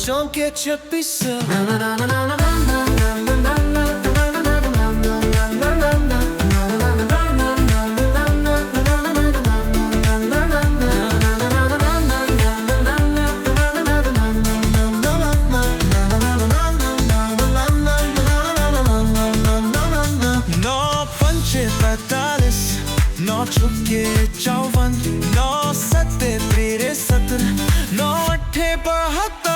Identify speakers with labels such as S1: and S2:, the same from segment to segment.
S1: Don't get your piece of No punche fatalis, no chuke chauvan, no satte pire satar, no athe bahattar.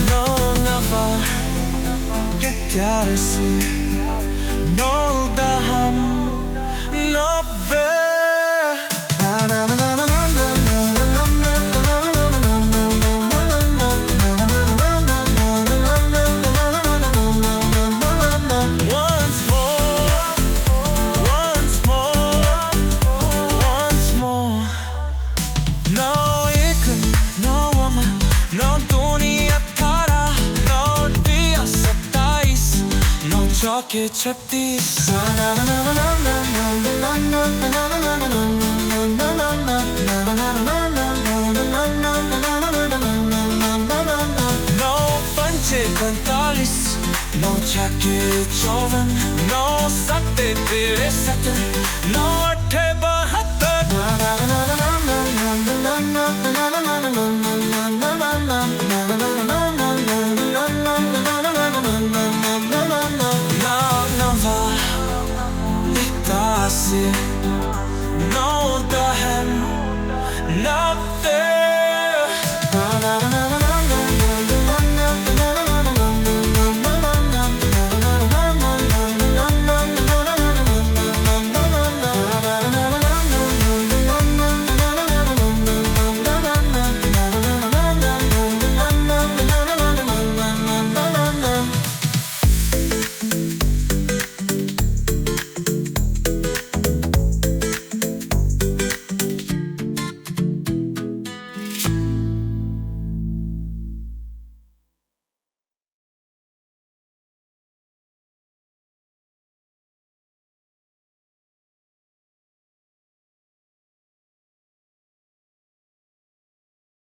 S1: No nava, get yarisi, no daham, no be. Chocolate 36 No punche 45 No chocolate chovan No satte pire satte No athe bahattar